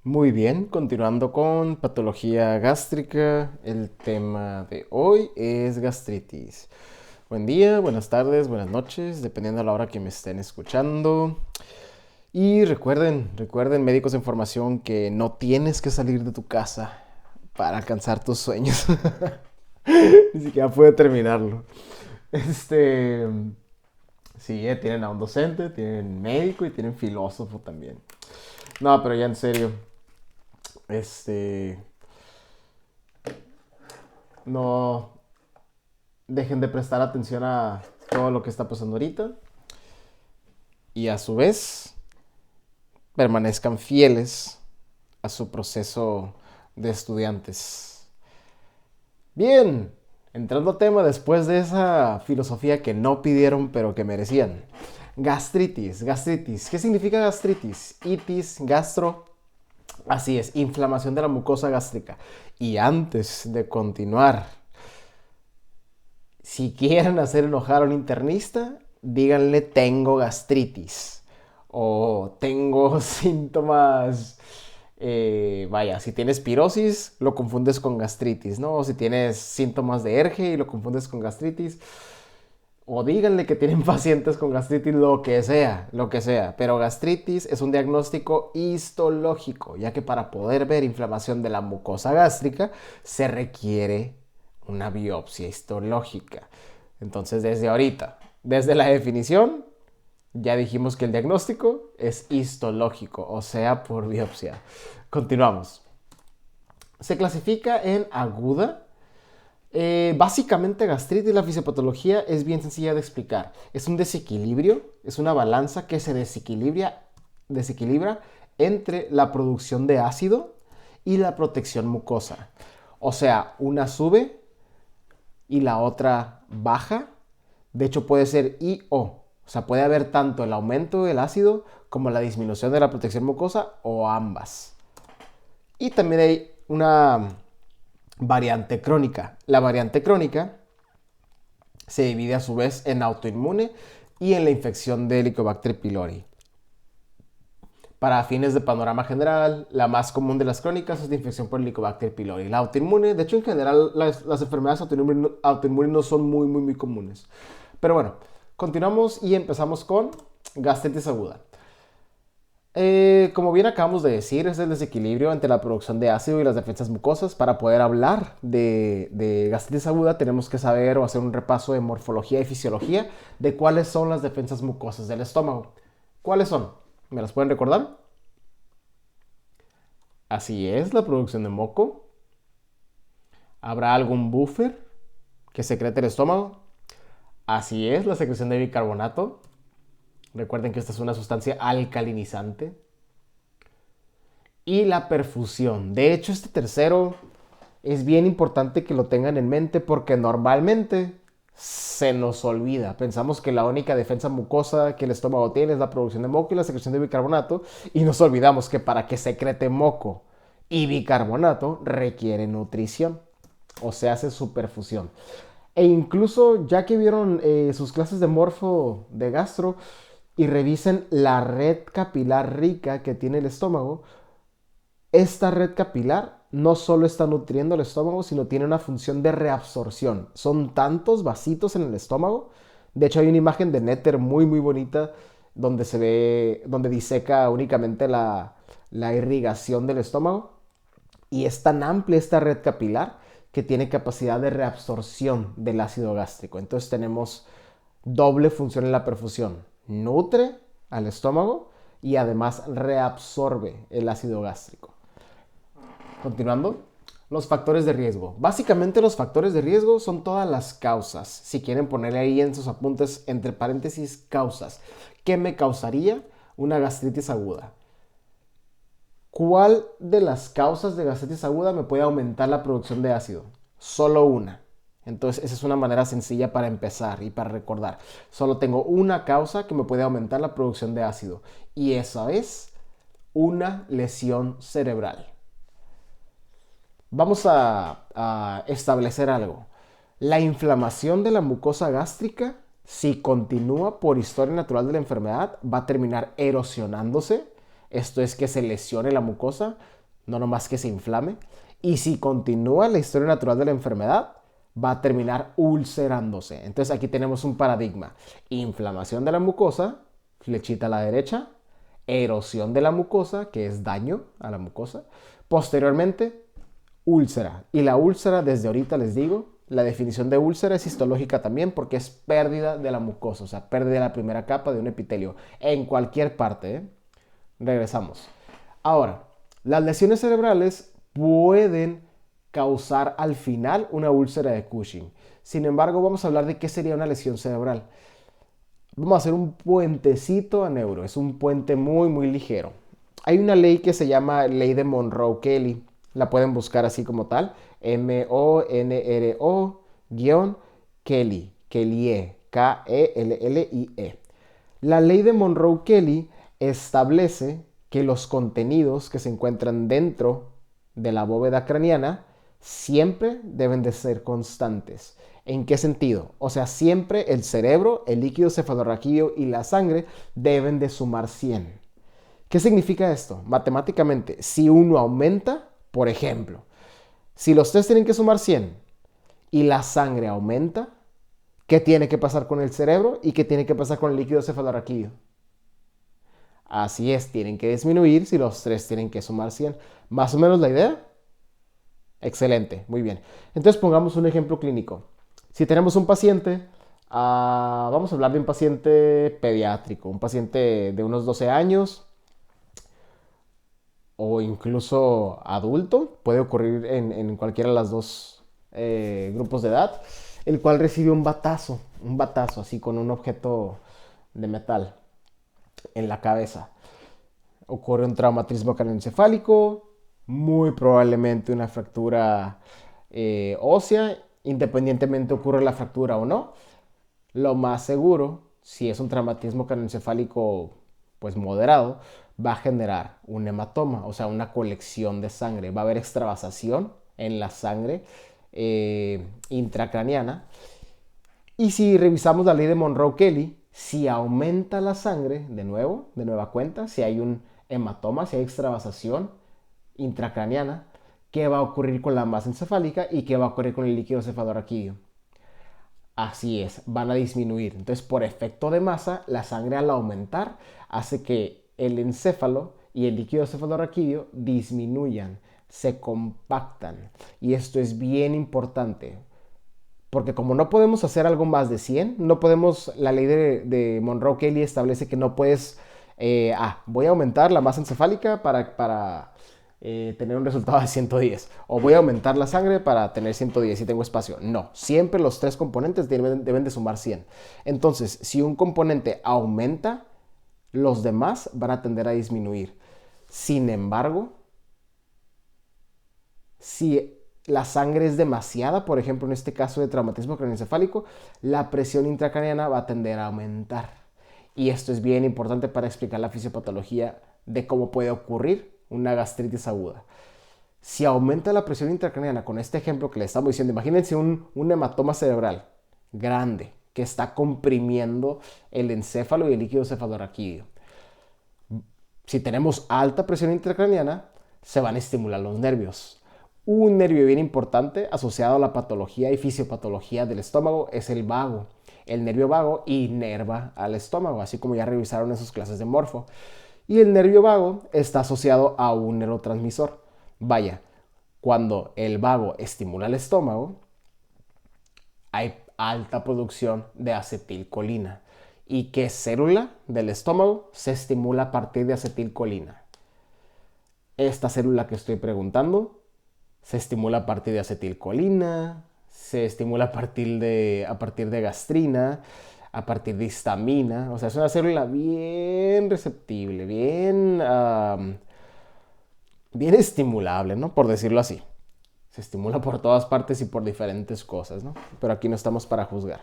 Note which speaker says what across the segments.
Speaker 1: Muy bien, continuando con patología gástrica, el tema de hoy es gastritis. Buen día, buenas tardes, buenas noches, dependiendo de la hora que me estén escuchando. Y recuerden médicos en formación que no tienes que salir de tu casa para alcanzar tus sueños. Ni siquiera puede terminarlo. Este, sí, tienen a un docente, tienen médico y tienen filósofo también. No, pero ya en serio, este, no dejen de prestar atención a todo lo que está pasando ahorita y a su vez permanezcan fieles a su proceso de estudiantes. Bien, entrando a tema después de esa filosofía que no pidieron pero que merecían. Gastritis. ¿Qué significa gastritis? Itis, gastro. Así es, inflamación de la mucosa gástrica. Y antes de continuar, si quieren hacer enojar a un internista, díganle tengo gastritis o tengo síntomas. Vaya, si tienes pirosis, lo confundes con gastritis, ¿no? O si tienes síntomas de erge y lo confundes con gastritis. O díganle que tienen pacientes con gastritis, lo que sea, lo que sea. Pero gastritis es un diagnóstico histológico, ya que para poder ver inflamación de la mucosa gástrica se requiere una biopsia histológica. Entonces, desde ahorita, desde la definición, ya dijimos que el diagnóstico es histológico, o sea, por biopsia. Continuamos. Se clasifica en aguda. Básicamente gastritis, la fisiopatología es bien sencilla de explicar. Es un desequilibrio, es una balanza que se desequilibra entre la producción de ácido y la protección mucosa. O sea, una sube y la otra baja. De hecho, puede ser y o. O sea, puede haber tanto el aumento del ácido como la disminución de la protección mucosa o ambas. Y también hay una variante crónica. La variante crónica se divide a su vez en autoinmune y en la infección de Helicobacter pylori. Para fines de panorama general, la más común de las crónicas es la infección por Helicobacter pylori. La autoinmune, de hecho en general las enfermedades autoinmunes no son muy comunes. Pero bueno, continuamos y empezamos con gastritis aguda. Como bien acabamos de decir, es el desequilibrio entre la producción de ácido y las defensas mucosas. Para poder hablar de gastritis aguda tenemos que saber o hacer un repaso de morfología y fisiología de cuáles son las defensas mucosas del estómago. ¿Cuáles son? ¿Me las pueden recordar? Así es, la producción de moco. ¿Habrá algún buffer que secrete el estómago? Así es, la secreción de bicarbonato. Recuerden que esta es una sustancia alcalinizante. Y la perfusión. De hecho, este tercero es bien importante que lo tengan en mente porque normalmente se nos olvida. Pensamos que la única defensa mucosa que el estómago tiene es la producción de moco y la secreción de bicarbonato y nos olvidamos que para que secrete moco y bicarbonato requiere nutrición o se hace su perfusión. E incluso ya que vieron sus clases de morfo de gastro y revisen la red capilar rica que tiene el estómago, esta red capilar no solo está nutriendo el estómago, sino tiene una función de reabsorción. Son tantos vasitos en el estómago. De hecho, hay una imagen de Netter muy bonita donde se ve, donde diseca únicamente la irrigación del estómago. Y es tan amplia esta red capilar que tiene capacidad de reabsorción del ácido gástrico. Entonces tenemos doble función en la perfusión. Nutre al estómago y además reabsorbe el ácido gástrico. Continuando, los factores de riesgo. Básicamente los factores de riesgo son todas las causas. Si quieren ponerle ahí en sus apuntes, entre paréntesis, causas. ¿Qué me causaría una gastritis aguda? ¿Cuál de las causas de gastritis aguda me puede aumentar la producción de ácido? Solo una. Entonces esa es una manera sencilla para empezar y para recordar. Solo tengo una causa que me puede aumentar la producción de ácido. Y esa es una lesión cerebral. Vamos a establecer algo. La inflamación de la mucosa gástrica, si continúa por historia natural de la enfermedad, va a terminar erosionándose. Esto es que se lesione la mucosa, no nomás que se inflame. Y si continúa la historia natural de la enfermedad, va a terminar ulcerándose. Entonces aquí tenemos un paradigma. Inflamación de la mucosa, flechita a la derecha. Erosión de la mucosa, que es daño a la mucosa. Posteriormente, úlcera. Y la úlcera, desde ahorita les digo, la definición de úlcera es histológica también porque es pérdida de la mucosa, o sea, pérdida de la primera capa de un epitelio en cualquier parte, ¿eh? Regresamos. Ahora, las lesiones cerebrales pueden causar al final una úlcera de Cushing. Sin embargo, vamos a hablar de qué sería una lesión cerebral. Vamos a hacer un puentecito a neuro. Es un puente muy, muy ligero. Hay una ley que se llama Ley de Monroe-Kelly. La pueden buscar así como tal. M-O-N-R-O-Kelly. Kelly. K-E-L-L-I-E. La ley de Monroe-Kelly establece que los contenidos que se encuentran dentro de la bóveda craneana siempre deben de ser constantes. ¿En qué sentido? O sea, siempre el cerebro, el líquido cefalorraquídeo y la sangre deben de sumar 100. ¿Qué significa esto? Matemáticamente, si uno aumenta, por ejemplo, si los tres tienen que sumar 100 y la sangre aumenta, ¿qué tiene que pasar con el cerebro y qué tiene que pasar con el líquido cefalorraquídeo? Así es, tienen que disminuir si los tres tienen que sumar 100. ¿Más o menos la idea? Excelente, muy bien. Entonces pongamos un ejemplo clínico. Si tenemos un paciente, vamos a hablar de un paciente pediátrico, un paciente de unos 12 años o incluso adulto, puede ocurrir en cualquiera de los dos grupos de edad, el cual recibe un batazo así con un objeto de metal en la cabeza. Ocurre un traumatismo craneoencefálico, muy probablemente una fractura ósea, independientemente ocurre la fractura o no. Lo más seguro, si es un traumatismo craneoencefálico pues moderado, va a generar un hematoma, o sea, una colección de sangre. Va a haber extravasación en la sangre intracraniana. Y si revisamos la ley de Monroe-Kelly, si aumenta la sangre, de nueva cuenta, si hay un hematoma, si hay extravasación intracraniana, ¿qué va a ocurrir con la masa encefálica y qué va a ocurrir con el líquido cefalorraquídeo? Así es, van a disminuir. Entonces, por efecto de masa, la sangre al aumentar hace que el encéfalo y el líquido cefalorraquídeo disminuyan, se compactan. Y esto es bien importante, porque como no podemos hacer algo más de 100, no podemos, la ley de Monroe-Kelly establece que no puedes, voy a aumentar la masa encefálica para tener un resultado de 110. O voy a aumentar la sangre para tener 110 si tengo espacio. No, siempre los tres componentes deben de sumar 100. Entonces, si un componente aumenta, los demás van a tender a disminuir. Sin embargo, si la sangre es demasiada, por ejemplo en este caso de traumatismo craneoencefálico, la presión intracraneana va a tender a aumentar. Y esto es bien importante para explicar la fisiopatología de cómo puede ocurrir una gastritis aguda. Si aumenta la presión intracraneana, con este ejemplo que le estamos diciendo, imagínense un hematoma cerebral grande que está comprimiendo el encéfalo y el líquido cefalorraquídeo. Si tenemos alta presión intracraneana, se van a estimular los nervios. Un nervio bien importante asociado a la patología y fisiopatología del estómago es el vago. El nervio vago inerva al estómago, así como ya revisaron en sus clases de morfo. Y el nervio vago está asociado a un neurotransmisor. Vaya, cuando el vago estimula el estómago, hay alta producción de acetilcolina. ¿Y qué célula del estómago se estimula a partir de acetilcolina? Esta célula que estoy preguntando se estimula a partir de acetilcolina, se estimula a partir de gastrina, a partir de histamina. O sea, es una célula bien receptible, bien estimulable, ¿no? Por decirlo así. Se estimula por todas partes y por diferentes cosas, ¿no? Pero aquí no estamos para juzgar.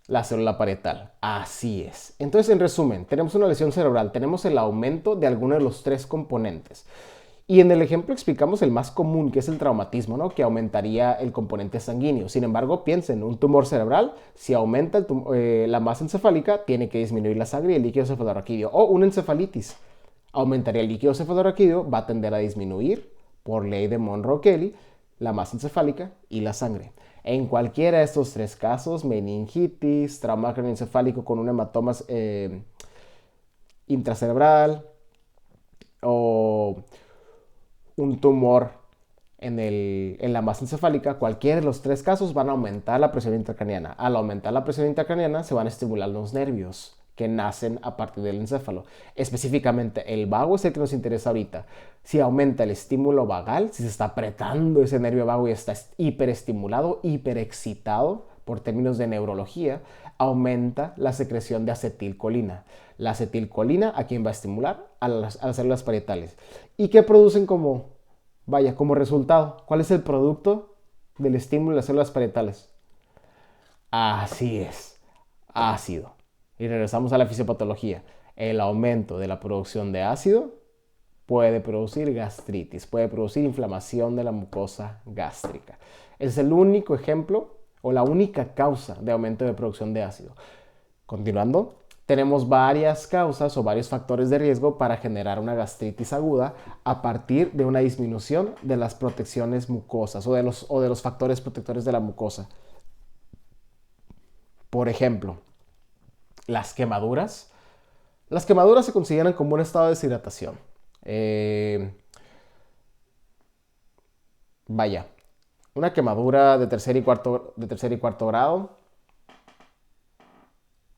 Speaker 1: La célula parietal, así es. Entonces, en resumen, tenemos una lesión cerebral, tenemos el aumento de alguno de los tres componentes. Y en el ejemplo explicamos el más común, que es el traumatismo, ¿no? Que aumentaría el componente sanguíneo. Sin embargo, piensen, un tumor cerebral, si aumenta la masa encefálica, tiene que disminuir la sangre y el líquido cefalorraquídeo. O una encefalitis. Aumentaría el líquido cefalorraquídeo, va a tender a disminuir, por ley de Monroe-Kelly, la masa encefálica y la sangre. En cualquiera de estos tres casos, meningitis, trauma craneoencefálico con un hematoma intracerebral o un tumor en la masa encefálica, cualquiera de los tres casos van a aumentar la presión intracraneana. Al aumentar la presión intracraneana se van a estimular los nervios que nacen a partir del encéfalo. Específicamente el vago es el que nos interesa ahorita. Si aumenta el estímulo vagal, si se está apretando ese nervio vago y está hiperestimulado, hiperexcitado, por términos de neurología, aumenta la secreción de acetilcolina. La acetilcolina, ¿a quién va a estimular? A las células parietales. ¿Y qué producen como resultado? ¿Cuál es el producto del estímulo de las células parietales? Así es, ácido. Y regresamos a la fisiopatología. El aumento de la producción de ácido puede producir gastritis, puede producir inflamación de la mucosa gástrica. Es el único ejemplo o la única causa de aumento de producción de ácido. Continuando, tenemos varias causas o varios factores de riesgo para generar una gastritis aguda a partir de una disminución de las protecciones mucosas o de los factores protectores de la mucosa. Por ejemplo, las quemaduras. Las quemaduras se consideran como un estado de deshidratación. Una quemadura de tercer y cuarto grado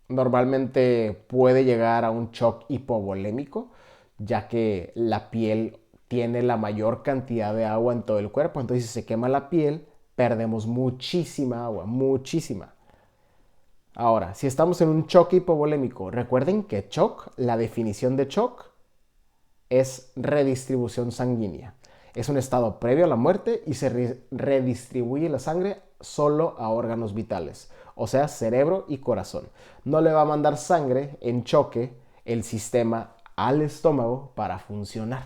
Speaker 1: normalmente puede llegar a un shock hipovolémico, ya que la piel tiene la mayor cantidad de agua en todo el cuerpo. Entonces, si se quema la piel, perdemos muchísima agua, muchísima. Ahora, si estamos en un shock hipovolémico, recuerden que shock, la definición de shock es redistribución sanguínea. Es un estado previo a la muerte y se redistribuye la sangre solo a órganos vitales, o sea, cerebro y corazón. No le va a mandar sangre en choque el sistema al estómago para funcionar.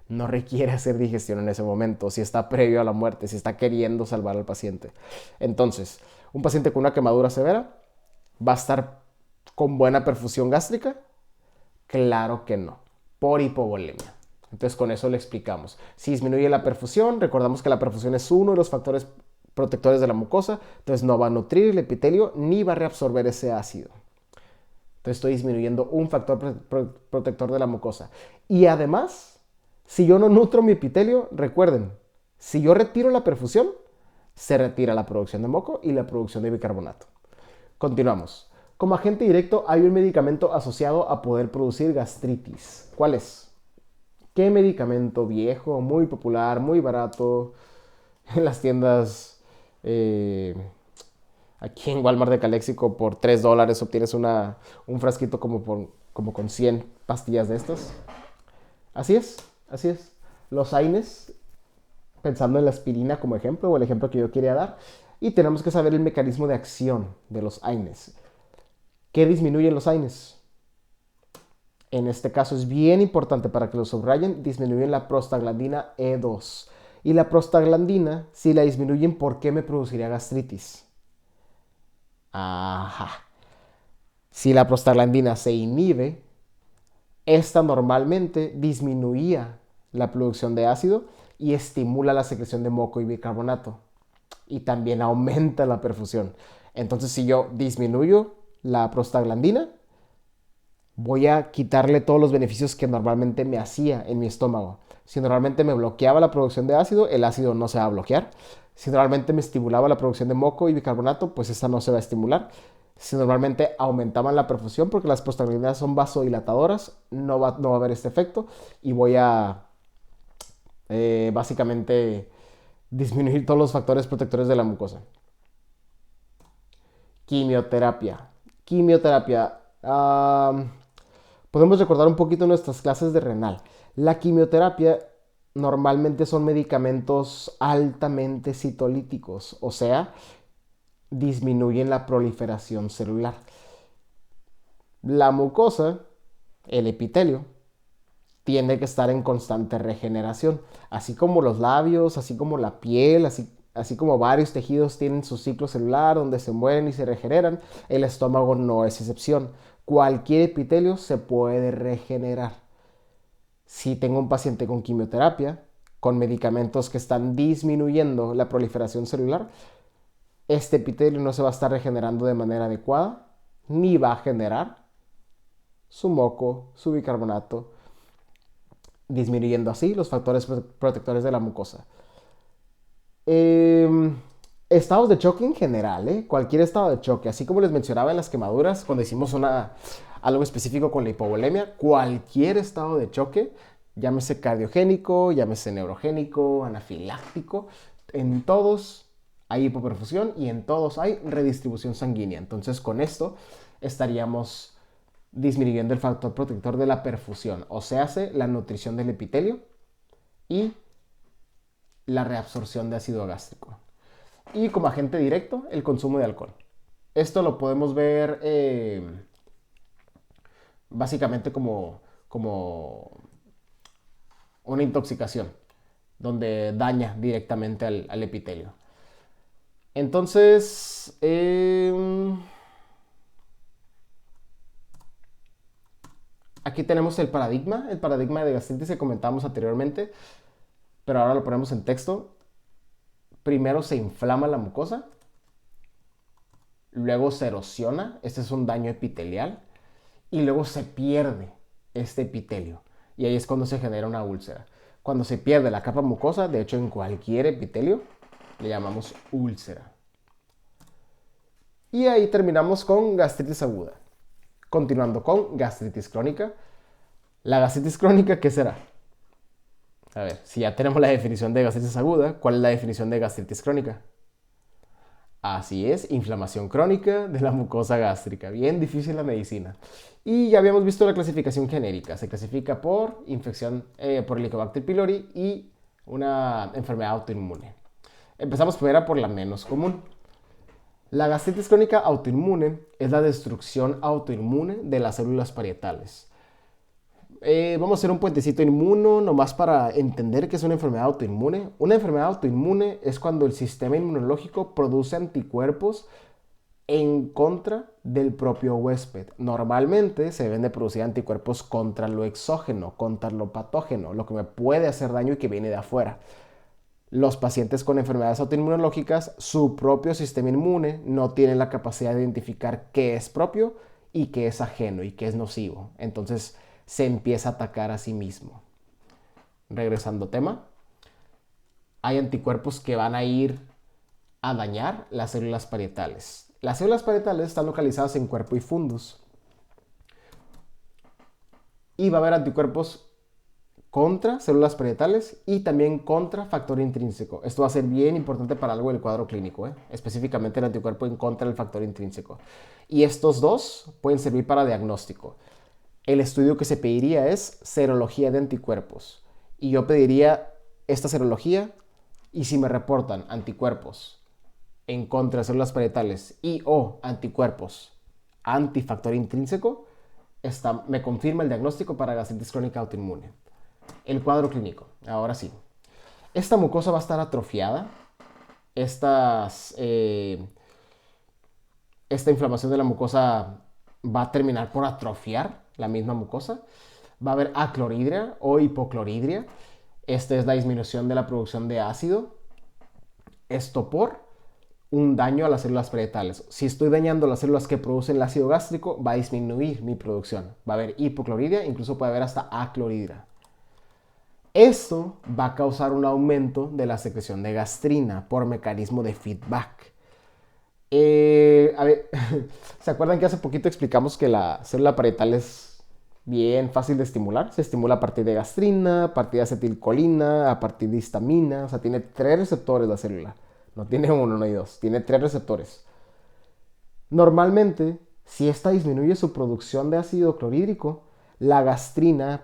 Speaker 1: No requiere hacer digestión en ese momento, si está previo a la muerte, si está queriendo salvar al paciente. Entonces, un paciente con una quemadura severa va a estar con buena perfusión gástrica. Claro que no, por hipovolemia. Entonces con eso le explicamos. Si disminuye la perfusión, recordamos que la perfusión es uno de los factores protectores de la mucosa, entonces no va a nutrir el epitelio ni va a reabsorber ese ácido. Entonces estoy disminuyendo un factor protector de la mucosa. Y además, si yo no nutro mi epitelio, recuerden, si yo retiro la perfusión, se retira la producción de moco y la producción de bicarbonato. Continuamos. Como agente directo hay un medicamento asociado a poder producir gastritis. ¿Cuál es? ¿Qué medicamento viejo, muy popular, muy barato? En las tiendas, aquí en Walmart de Caléxico, por $3 obtienes un frasquito como con 100 pastillas de estas. Así es, así es. Los AINES, pensando en la aspirina como ejemplo, o el ejemplo que yo quería dar, y tenemos que saber el mecanismo de acción de los AINES. ¿Qué disminuyen los AINES? En este caso es bien importante para que lo subrayen, disminuyen la prostaglandina E2. Y la prostaglandina, si la disminuyen, ¿por qué me produciría gastritis? Ajá. Si la prostaglandina se inhibe, esta normalmente disminuía la producción de ácido y estimula la secreción de moco y bicarbonato. Y también aumenta la perfusión. Entonces, si yo disminuyo la prostaglandina, voy a quitarle todos los beneficios que normalmente me hacía en mi estómago. Si normalmente me bloqueaba la producción de ácido, el ácido no se va a bloquear. Si normalmente me estimulaba la producción de moco y bicarbonato, pues esta no se va a estimular. Si normalmente aumentaban la perfusión, porque las prostaglandinas son vasodilatadoras, no va a haber este efecto. Y voy a básicamente disminuir todos los factores protectores de la mucosa. Quimioterapia. Podemos recordar un poquito nuestras clases de renal. La quimioterapia normalmente son medicamentos altamente citolíticos, o sea, disminuyen la proliferación celular. La mucosa, el epitelio, tiene que estar en constante regeneración, así como los labios, así como la piel, así como varios tejidos tienen su ciclo celular donde se mueren y se regeneran, el estómago no es excepción. Cualquier epitelio se puede regenerar. Si tengo un paciente con quimioterapia, con medicamentos que están disminuyendo la proliferación celular, este epitelio no se va a estar regenerando de manera adecuada, ni va a generar su moco, su bicarbonato, disminuyendo así los factores protectores de la mucosa. Estados de choque en general, cualquier estado de choque, así como les mencionaba en las quemaduras, cuando hicimos algo específico con la hipovolemia, cualquier estado de choque, llámese cardiogénico, llámese neurogénico, anafiláctico, en todos hay hipoperfusión y en todos hay redistribución sanguínea. Entonces con esto estaríamos disminuyendo el factor protector de la perfusión, o sea, la nutrición del epitelio y la reabsorción de ácido gástrico. Y como agente directo, el consumo de alcohol. Esto lo podemos ver básicamente como una intoxicación, donde daña directamente al epitelio. Entonces, aquí tenemos el paradigma de gastritis que comentábamos anteriormente, pero ahora lo ponemos en texto. Primero se inflama la mucosa, luego se erosiona, este es un daño epitelial, y luego se pierde este epitelio, y ahí es cuando se genera una úlcera. Cuando se pierde la capa mucosa, de hecho en cualquier epitelio, le llamamos úlcera. Y ahí terminamos con gastritis aguda. Continuando con gastritis crónica. La gastritis crónica, ¿qué será? A ver, si ya tenemos la definición de gastritis aguda, ¿cuál es la definición de gastritis crónica? Así es, inflamación crónica de la mucosa gástrica. Bien difícil la medicina. Y ya habíamos visto la clasificación genérica. Se clasifica por infección por Helicobacter pylori y una enfermedad autoinmune. Empezamos primero por la menos común. La gastritis crónica autoinmune es la destrucción autoinmune de las células parietales. Vamos a hacer un puentecito inmuno nomás para entender qué es una enfermedad autoinmune. Una enfermedad autoinmune es cuando el sistema inmunológico produce anticuerpos en contra del propio huésped. Normalmente se deben de producir anticuerpos contra lo exógeno, contra lo patógeno, lo que me puede hacer daño y que viene de afuera. Los pacientes con enfermedades autoinmunológicas, su propio sistema inmune no tiene la capacidad de identificar qué es propio y qué es ajeno y qué es nocivo. Entonces se empieza a atacar a sí mismo. Regresando tema, hay anticuerpos que van a ir a dañar las células parietales. Las células parietales están localizadas en cuerpo y fundus. Y va a haber anticuerpos contra células parietales y también contra factor intrínseco. Esto va a ser bien importante para algo del cuadro clínico, específicamente el anticuerpo en contra del factor intrínseco. Y estos dos pueden servir para diagnóstico. El estudio que se pediría es serología de anticuerpos. Y yo pediría esta serología y si me reportan anticuerpos en contra de células parietales y o anticuerpos antifactor intrínseco, me confirma el diagnóstico para gastritis crónica autoinmune. El cuadro clínico, ahora sí. Esta mucosa va a estar atrofiada. Esta inflamación de la mucosa va a terminar por atrofiar la misma mucosa. Va a haber acloridria o hipocloridria. Esta es la disminución de la producción de ácido. Esto por un daño a las células parietales. Si estoy dañando las células que producen el ácido gástrico, va a disminuir mi producción. Va a haber hipocloridria, incluso puede haber hasta acloridria. Esto va a causar un aumento de la secreción de gastrina por mecanismo de feedback. A ver, ¿se acuerdan que hace poquito explicamos que la célula parietal es bien fácil de estimular? Se estimula a partir de gastrina, a partir de acetilcolina, a partir de histamina. O sea, tiene 3 receptores la célula. No tiene 1, no hay 2. Tiene 3 receptores. Normalmente, si esta disminuye su producción de ácido clorhídrico, la gastrina,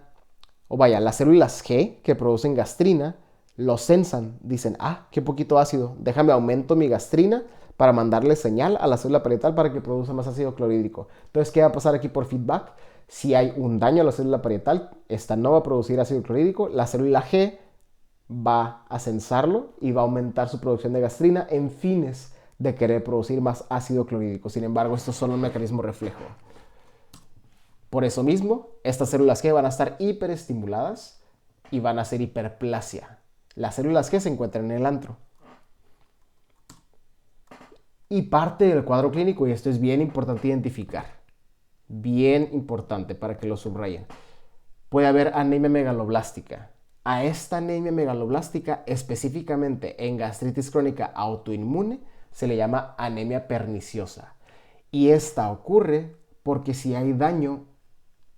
Speaker 1: las células G que producen gastrina, lo sensan. Dicen, qué poquito ácido. Déjame aumento mi gastrina para mandarle señal a la célula parietal para que produzca más ácido clorhídrico. Entonces, ¿qué va a pasar aquí por feedback? Si hay un daño a la célula parietal, esta no va a producir ácido clorhídrico. La célula G va a sensarlo y va a aumentar su producción de gastrina en fines de querer producir más ácido clorhídrico. Sin embargo, esto es solo un mecanismo reflejo. Por eso mismo, estas células G van a estar hiperestimuladas y van a hacer hiperplasia. Las células G se encuentran en el antro. Y parte del cuadro clínico, y esto es bien importante identificar, bien importante para que lo subrayen, puede haber anemia megaloblástica. A esta anemia megaloblástica, específicamente en gastritis crónica autoinmune, se le llama anemia perniciosa. Y esta ocurre porque si hay daño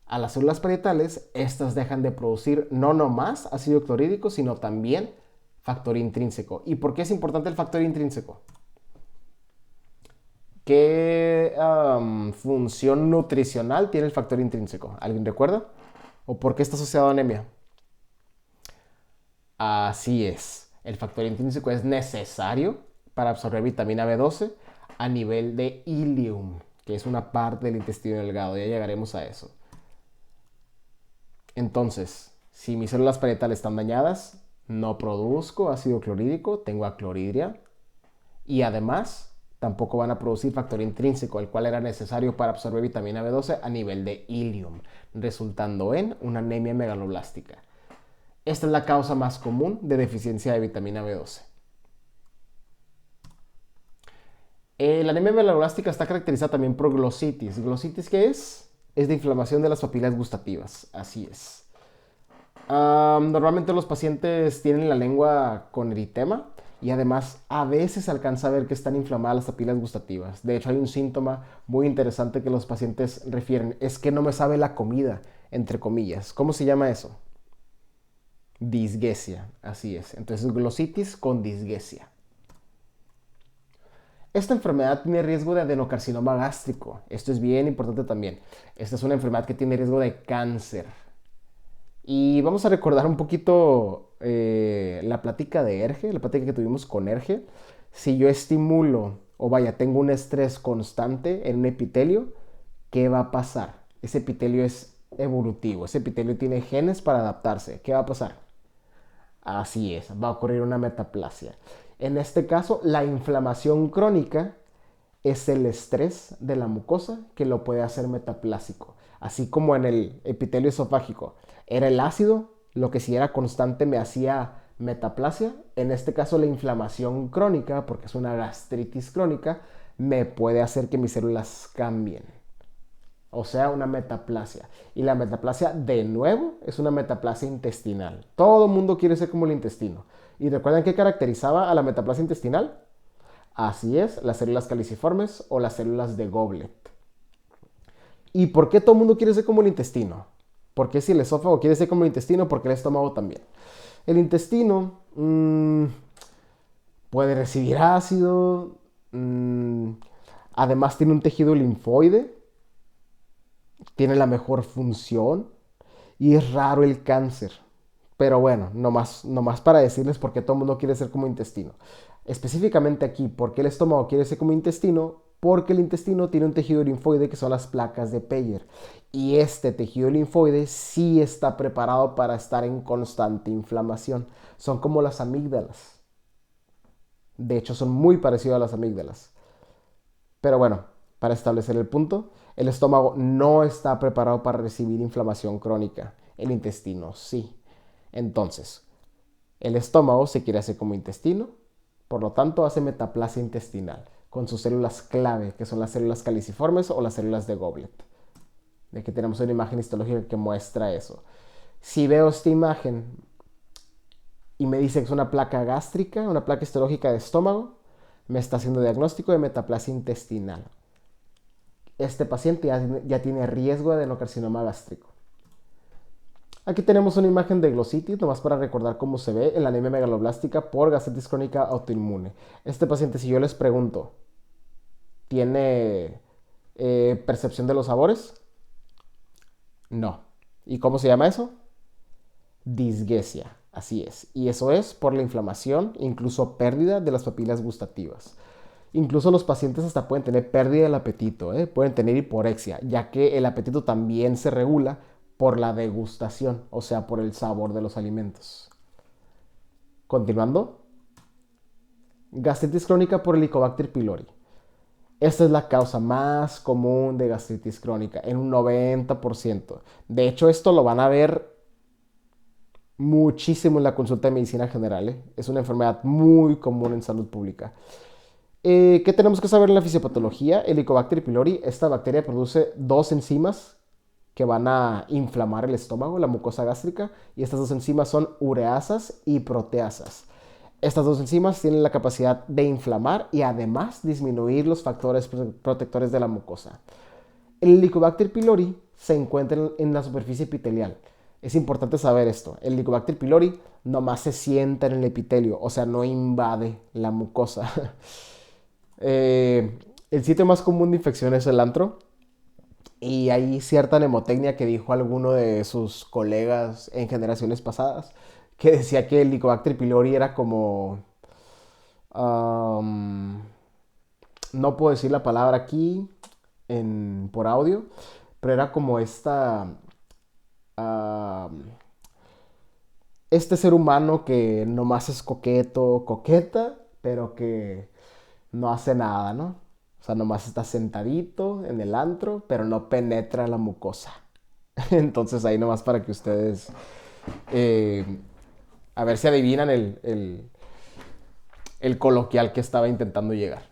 Speaker 1: a las células parietales, estas dejan de producir no nomás ácido clorhídrico, sino también factor intrínseco. ¿Y por qué es importante el factor intrínseco? ¿Qué función nutricional tiene el factor intrínseco? ¿Alguien recuerda? ¿O por qué está asociado a anemia? Así es. El factor intrínseco es necesario para absorber vitamina B12 a nivel de ileum, que es una parte del intestino delgado. Ya llegaremos a eso. Entonces, si mis células parietales están dañadas, no produzco ácido clorhídrico, tengo acloridria. Y además, tampoco van a producir factor intrínseco, el cual era necesario para absorber vitamina B12 a nivel de ileum, resultando en una anemia megaloblástica. Esta es la causa más común de deficiencia de vitamina B12. La anemia megaloblástica está caracterizada también por glositis. ¿Glositis qué es? Es de inflamación de las papilas gustativas. Así es. Normalmente los pacientes tienen la lengua con eritema y además a veces se alcanza a ver que están inflamadas las papilas gustativas. De hecho, hay un síntoma muy interesante que los pacientes refieren. Es que no me sabe la comida, entre comillas. ¿Cómo se llama eso? Disgesia, así es. Entonces, glositis con disgesia. Esta enfermedad tiene riesgo de adenocarcinoma gástrico. Esto es bien importante también. Esta es una enfermedad que tiene riesgo de cáncer. Y vamos a recordar un poquito la plática de Erge, la plática que tuvimos con Erge. Si yo estimulo, o vaya, tengo un estrés constante en un epitelio, ¿qué va a pasar? Ese epitelio es evolutivo, ese epitelio tiene genes para adaptarse. ¿Qué va a pasar? Así es, va a ocurrir una metaplasia. En este caso, la inflamación crónica es el estrés de la mucosa que lo puede hacer metaplásico. Así como en el epitelio esofágico era el ácido, lo que si era constante me hacía metaplasia. En este caso, la inflamación crónica, porque es una gastritis crónica, me puede hacer que mis células cambien. O sea, una metaplasia. Y la metaplasia, de nuevo, es una metaplasia intestinal. Todo el mundo quiere ser como el intestino. ¿Y recuerdan qué caracterizaba a la metaplasia intestinal? Así es, las células caliciformes o las células de Goblet. ¿Y por qué todo el mundo quiere ser como el intestino? ¿Por qué si el esófago quiere ser como el intestino? Porque el estómago también. El intestino puede recibir ácido. Además tiene un tejido linfoide. Tiene la mejor función. Y es raro el cáncer. Pero bueno, nomás para decirles por qué todo el mundo quiere ser como intestino. Específicamente aquí, ¿por qué el estómago quiere ser como intestino? Porque el intestino tiene un tejido linfoide que son las placas de Peyer. Y este tejido linfoide sí está preparado para estar en constante inflamación. Son como las amígdalas. De hecho, son muy parecidos a las amígdalas. Pero bueno, para establecer el punto, el estómago no está preparado para recibir inflamación crónica. El intestino sí. Entonces, el estómago se quiere hacer como intestino, por lo tanto hace metaplasia intestinal con sus células clave, que son las células caliciformes o las células de Goblet. De aquí tenemos una imagen histológica que muestra eso. Si veo esta imagen y me dice que es una placa gástrica, una placa histológica de estómago, me está haciendo diagnóstico de metaplasia intestinal. Este paciente ya tiene riesgo de adenocarcinoma gástrico. Aquí tenemos una imagen de glositis, nomás para recordar cómo se ve en la anemia megaloblástica por gastritis crónica autoinmune. Este paciente, si yo les pregunto, ¿tiene percepción de los sabores? No. ¿Y cómo se llama eso? Disgesia, así es. Y eso es por la inflamación, incluso pérdida de las papilas gustativas. Incluso los pacientes hasta pueden tener pérdida del apetito, pueden tener hiporexia, ya que el apetito también se regula por la degustación, o sea, por el sabor de los alimentos. Continuando. Gastritis crónica por Helicobacter pylori. Esta es la causa más común de gastritis crónica, en un 90%. De hecho, esto lo van a ver muchísimo en la consulta de medicina general, ¿eh? Es una enfermedad muy común en salud pública. ¿Qué tenemos que saber en la fisiopatología? Helicobacter pylori, esta bacteria produce dos enzimas que van a inflamar el estómago, la mucosa gástrica, y estas dos enzimas son ureasas y proteasas. Estas dos enzimas tienen la capacidad de inflamar y además disminuir los factores protectores de la mucosa. El Helicobacter pylori se encuentra en la superficie epitelial. Es importante saber esto. El Helicobacter pylori nomás se sienta en el epitelio, o sea, no invade la mucosa. El sitio más común de infección es el antro. Y hay cierta mnemotecnia que dijo alguno de sus colegas en generaciones pasadas, que decía que el Helicobacter pylori era como... um, no puedo decir la palabra aquí por audio, pero era como um, este ser humano que nomás es coqueto, coqueta, pero que no hace nada, ¿no? O sea, nomás está sentadito en el antro, pero no penetra la mucosa. Entonces ahí nomás para que ustedes, eh, a ver si adivinan el coloquial que estaba intentando llegar.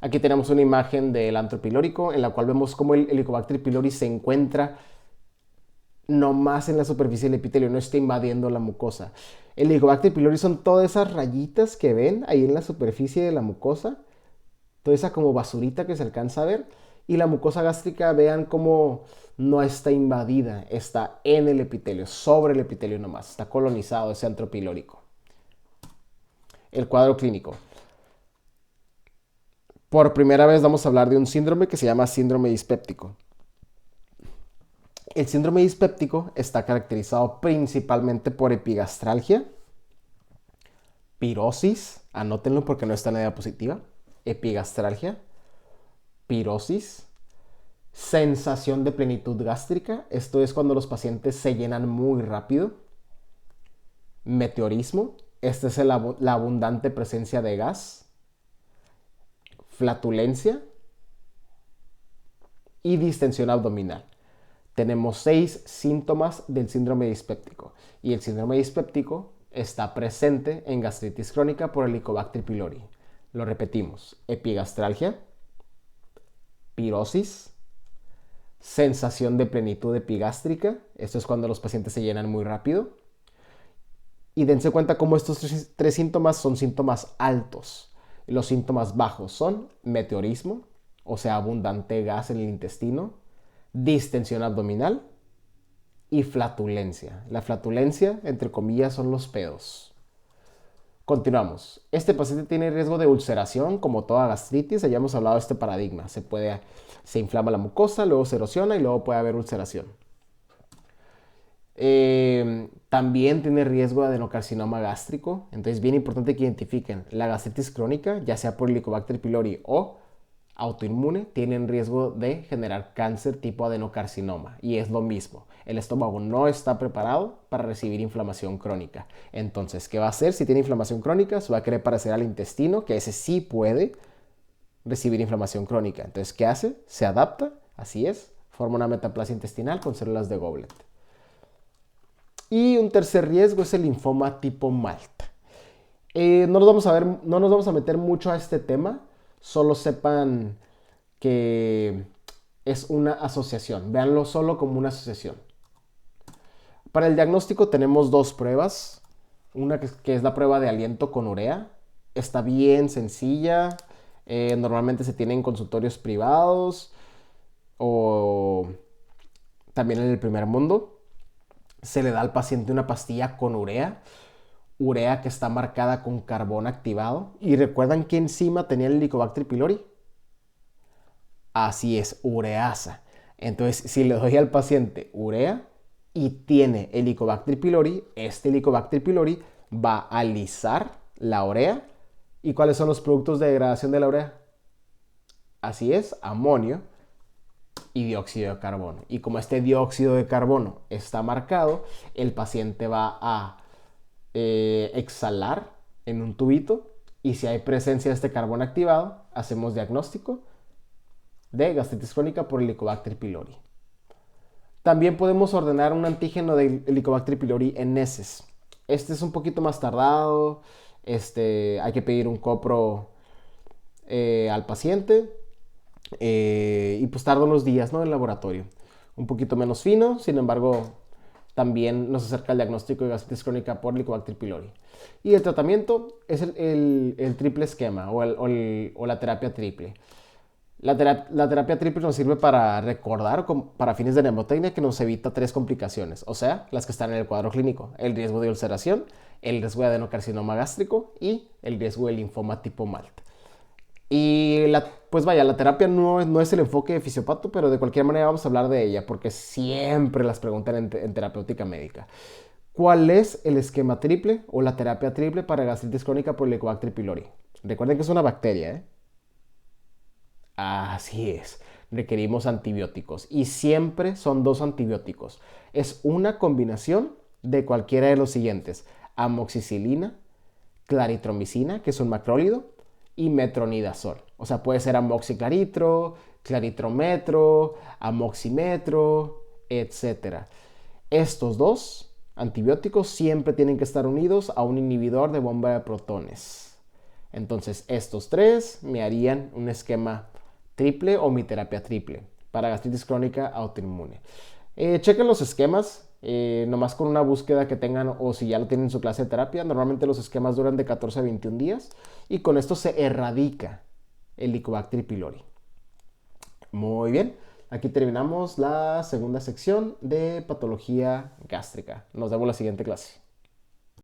Speaker 1: Aquí tenemos una imagen del antro pilórico en la cual vemos cómo el Helicobacter pylori se encuentra nomás en la superficie del epitelio, no está invadiendo la mucosa. El Helicobacter pylori son todas esas rayitas que ven ahí en la superficie de la mucosa, toda esa como basurita que se alcanza a ver, y la mucosa gástrica, vean cómo no está invadida, está en el epitelio, sobre el epitelio nomás, está colonizado ese antro pilórico. El cuadro clínico. Por primera vez vamos a hablar de un síndrome que se llama síndrome dispéptico. El síndrome dispéptico está caracterizado principalmente por epigastralgia, pirosis, anótenlo porque no está en la diapositiva, epigastralgia, pirosis, sensación de plenitud gástrica, esto es cuando los pacientes se llenan muy rápido, meteorismo, esta es la abundante presencia de gas, flatulencia y distensión abdominal. Tenemos 6 síntomas del síndrome dispéptico y el síndrome dispéptico está presente en gastritis crónica por Helicobacter pylori. Lo repetimos: epigastralgia, pirosis, sensación de plenitud epigástrica, esto es cuando los pacientes se llenan muy rápido, y dense cuenta cómo estos 3 síntomas son síntomas altos. Los síntomas bajos son meteorismo, o sea, abundante gas en el intestino, distensión abdominal y flatulencia. La flatulencia, entre comillas, son los pedos. Continuamos. Este paciente tiene riesgo de ulceración, como toda gastritis. Ya hemos hablado de este paradigma. Se inflama la mucosa, luego se erosiona y luego puede haber ulceración. También tiene riesgo de adenocarcinoma gástrico. Entonces, bien importante que identifiquen la gastritis crónica, ya sea por Helicobacter pylori o autoinmune, tienen riesgo de generar cáncer tipo adenocarcinoma. Y es lo mismo. El estómago no está preparado para recibir inflamación crónica. Entonces, ¿qué va a hacer si tiene inflamación crónica? Se va a querer parecer al intestino, que ese sí puede recibir inflamación crónica. Entonces, ¿qué hace? Se adapta, así es, forma una metaplasia intestinal con células de Goblet. Y un tercer riesgo es el linfoma tipo Malta. No nos vamos a meter mucho a este tema, solo sepan que es una asociación, véanlo solo como una asociación. Para el diagnóstico tenemos 2 pruebas, una que es la prueba de aliento con urea, está bien sencilla, normalmente se tiene en consultorios privados o también en el primer mundo. Se le da al paciente una pastilla con urea que está marcada con carbón activado. ¿Y recuerdan qué enzima tenía el Helicobacter pylori? Así es, ureasa. Entonces, si le doy al paciente urea y tiene Helicobacter pylori, este Helicobacter pylori va a lisar la urea. ¿Y cuáles son los productos de degradación de la urea? Así es, amonio y dióxido de carbono. Y como este dióxido de carbono está marcado, el paciente va a exhalar en un tubito y si hay presencia de este carbón activado, hacemos diagnóstico de gastritis crónica por Helicobacter pylori. También podemos ordenar un antígeno de Helicobacter pylori en heces. Este es un poquito más tardado. Hay que pedir un copro al paciente. Y pues tarda unos días, ¿no? En el laboratorio. Un poquito menos fino, sin embargo, también nos acerca al diagnóstico de gastritis crónica por Helicobacter pylori. Y el tratamiento es el triple esquema o la terapia triple. La terapia triple nos sirve para recordar, para fines de mnemotecnia, que nos evita 3 complicaciones, o sea, las que están en el cuadro clínico: el riesgo de ulceración, el riesgo de adenocarcinoma gástrico y el riesgo de linfoma tipo MALT. Y pues vaya, la terapia no es el enfoque de fisiopato, pero de cualquier manera vamos a hablar de ella porque siempre las preguntan en terapéutica médica. ¿Cuál es el esquema triple o la terapia triple para gastritis crónica por Helicobacter pylori? Recuerden que es una bacteria, ¿eh? Así es. Requerimos antibióticos y siempre son 2 antibióticos. Es una combinación de cualquiera de los siguientes: amoxicilina, claritromicina, que es un macrólido, y metronidazol. O sea, puede ser amoxiclaritro, claritrometro, amoximetro, etc. Estos 2 antibióticos siempre tienen que estar unidos a un inhibidor de bomba de protones. Entonces, estos 3 me harían un esquema triple o mi terapia triple para gastritis crónica autoinmune. Chequen los esquemas, nomás con una búsqueda que tengan, o si ya lo tienen en su clase de terapia. Normalmente los esquemas duran de 14 a 21 días y con esto se erradica el Helicobacter pylori. Muy bien, aquí terminamos la segunda sección de patología gástrica. Nos vemos en la siguiente clase.